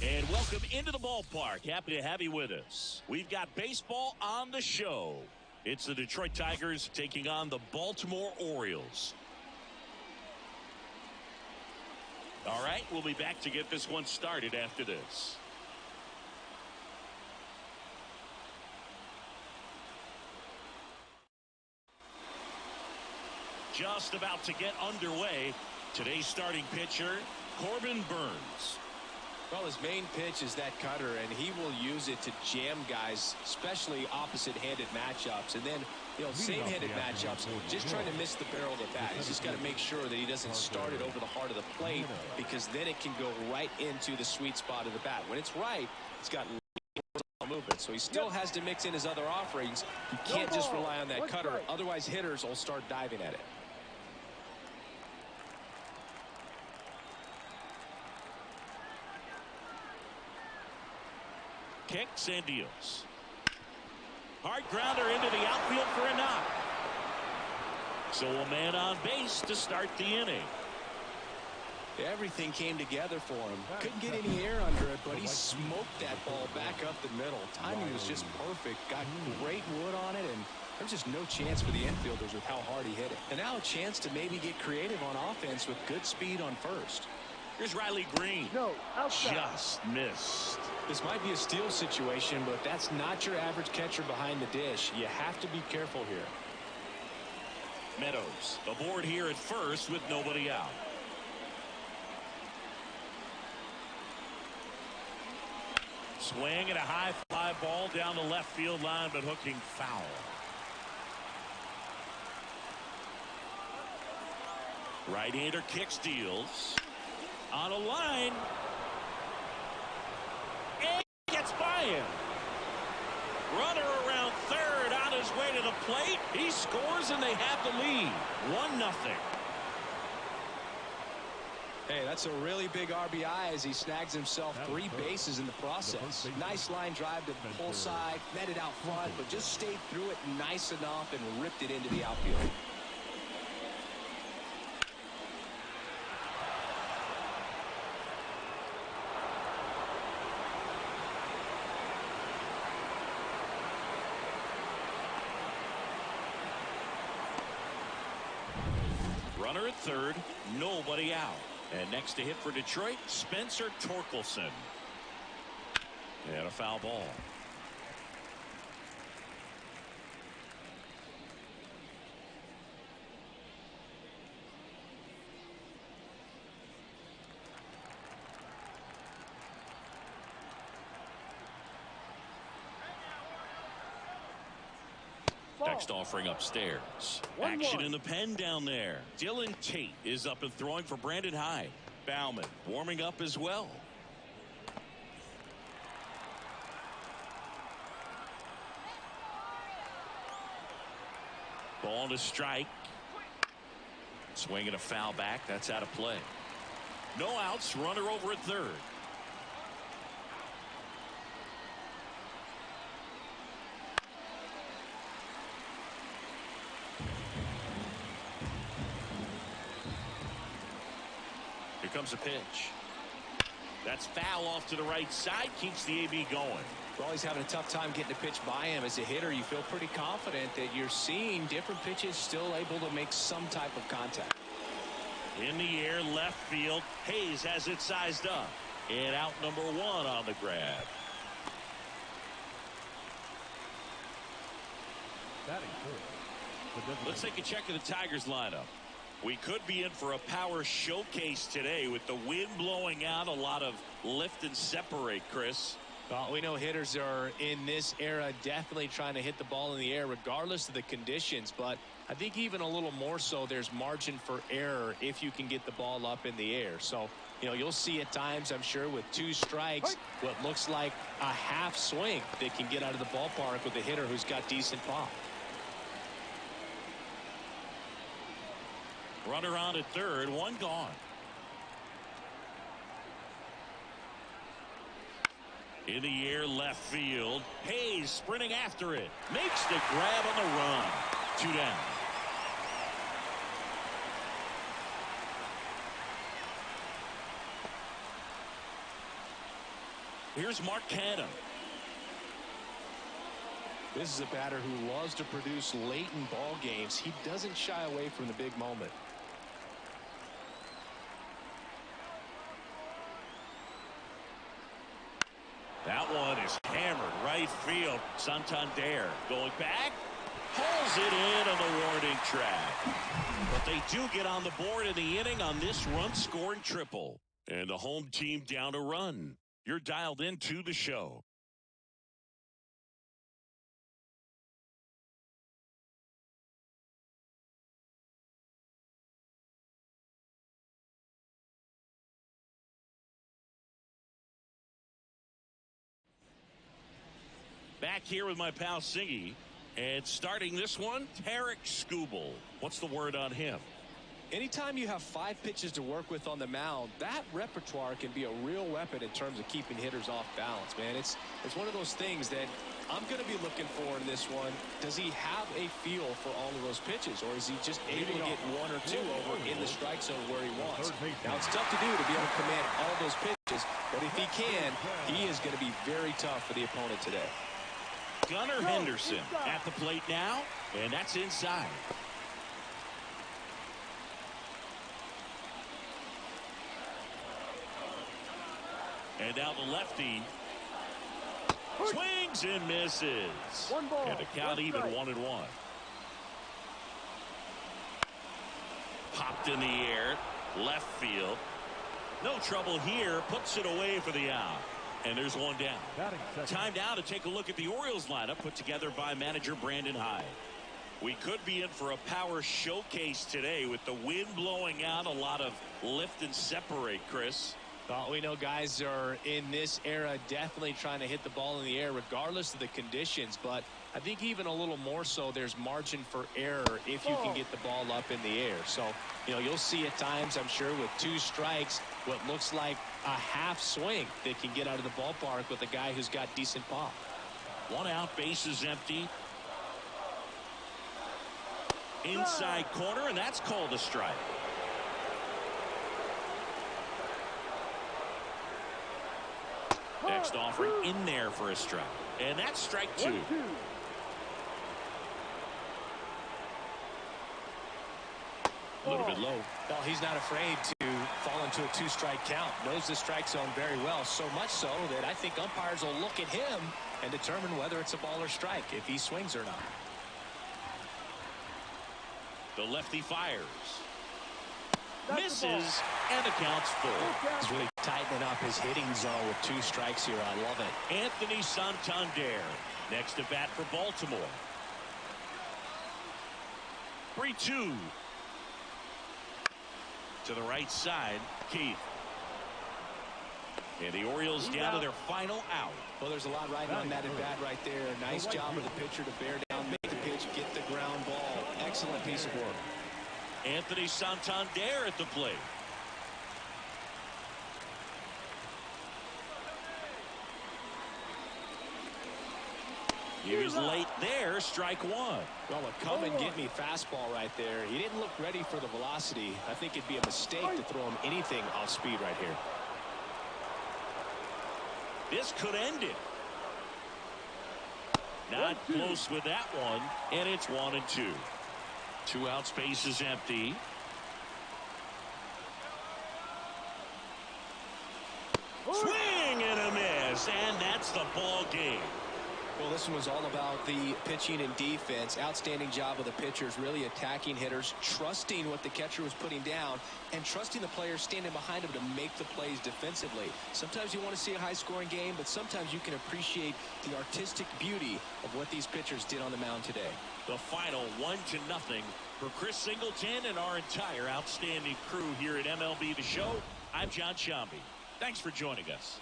And welcome into the ballpark. Happy to have you with us. We've got baseball on the show. It's the Detroit Tigers taking on the Baltimore Orioles. All right, we'll be back to get this one started after this. Just about to get underway. Today's starting pitcher, Corbin Burns. Well, his main pitch is that cutter, and he will use it to jam guys, especially opposite-handed matchups. And then, same-handed matchups, just trying to miss the barrel of the bat. He's just got to make sure that he doesn't start it over the heart of the plate, because then it can go right into the sweet spot of the bat. When it's right, it's got movement. So he still has to mix in his other offerings. He can't just rely on that cutter. Otherwise, hitters will start diving at it. Kicks and deals. Hard grounder into the outfield for a knock. So a man on base to start the inning. Everything came together for him. Couldn't get any air under it, but he smoked that ball back up the middle. Timing was just perfect. Got great wood on it, and there's just no chance for the infielders with how hard he hit it. And now a chance to maybe get creative on offense with good speed on first. Here's Riley Green. No, outside. Just missed. This might be a steal situation, but that's not your average catcher behind the dish. You have to be careful here. Meadows aboard here at first with nobody out. Swing and a high fly ball down the left field line, but hooking foul. Right-hander kicks, deals. On a line. And gets by him. Runner around third on his way to the plate. He scores and they have the lead. 1-0. Hey, that's a really big RBI as he snags himself 3 bases in the process. Nice line drive to the pull side, netted out front, but just stayed through it nice enough and ripped it into the outfield. Runner at third, nobody out. And next to hit for Detroit, Spencer Torkelson. And a foul ball. Next offering upstairs. Action in the pen down there. Dylan Tate is up and throwing for Brandon Hyde. Bauman warming up as well. Ball to strike. Swing and a foul back. That's out of play. No outs. Runner over at third. Here comes a pitch. That's foul off to the right side. Keeps the AB going. Well, he's having a tough time getting a pitch by him. As a hitter, you feel pretty confident that you're seeing different pitches still able to make some type of contact. In the air, left field. Hayes has it sized up. And out number 1 on the grab. Let's take a check of the Tigers lineup. We could be in for a power showcase today with the wind blowing out. A lot of lift and separate, Chris. Well, we know hitters are in this era definitely trying to hit the ball in the air regardless of the conditions. But I think even a little more so there's margin for error if you can get the ball up in the air. So, you'll see at times, I'm sure, with 2 strikes, what looks like a half swing that can get out of the ballpark with a hitter who's got decent pop. Runner on at third, 1 gone. In the air, left field. Hayes sprinting after it. Makes the grab on the run. 2 down. Here's Mark Canham. This is a batter who loves to produce late in ball games. He doesn't shy away from the big moment. That one is hammered right field. Santander going back. Pulls it in on the warning track. But they do get on the board in the inning on this run-scoring triple. And the home team down a run. You're dialed into the show. Back here with my pal Siggy. And starting this one, Tarek Skubal. What's the word on him? Anytime you have 5 pitches to work with on the mound, that repertoire can be a real weapon in terms of keeping hitters off balance, man. It's one of those things that I'm going to be looking for in this one. Does he have a feel for all of those pitches, or is he just able to get 1 or 2 over in the strike zone where he wants? Now, it's tough to do to be able to command all those pitches, but if he can, he is going to be very tough for the opponent today. Gunnar Henderson at the plate now, and that's inside. And now the lefty swings and misses. And the count even 1-1. Popped in the air, left field. No trouble here, puts it away for the out. And there's one down. Time now to take a look at the Orioles lineup put together by manager Brandon Hyde. We could be in for a power showcase today with the wind blowing out, a lot of lift and separate, Chris. Well, we know guys are in this era definitely trying to hit the ball in the air regardless of the conditions, but I think even a little more so there's margin for error if you can get the ball up in the air. So, you'll see at times, I'm sure, with 2 strikes, what looks like a half swing that can get out of the ballpark with a guy who's got decent pop. 1 out, bases empty. Inside corner, and that's called a strike. Next offering in there for a strike. And that's strike 2. A little bit low. Well, he's not afraid to fall into a 2-strike count. Knows the strike zone very well, so much so that I think umpires will look at him and determine whether it's a ball or strike, if he swings or not. The lefty fires. Misses, and the count's full. He's really tightening up his hitting zone with 2 strikes here. I love it. Anthony Santander next to bat for Baltimore. 3-2. To the right side, Keith. And the Orioles down to their final out. Well, there's a lot riding on that at bat right there. Nice job of the pitcher to bear down, make the pitch, get the ground ball. Excellent piece of work. Anthony Santander at the plate. He was late there, strike 1. Well, a come and get me fastball right there. He didn't look ready for the velocity. I think it'd be a mistake to throw him anything off speed right here. This could end it. Not close with that one, and it's 1-2. 2 out, space is empty. Swing and a miss, and that's the ball game. Well, this one was all about the pitching and defense. Outstanding job of the pitchers, really attacking hitters, trusting what the catcher was putting down, and trusting the players standing behind him to make the plays defensively. Sometimes you want to see a high-scoring game, but sometimes you can appreciate the artistic beauty of what these pitchers did on the mound today. The final 1-0 for Chris Singleton and our entire outstanding crew here at MLB The Show. I'm John Shambi. Thanks for joining us.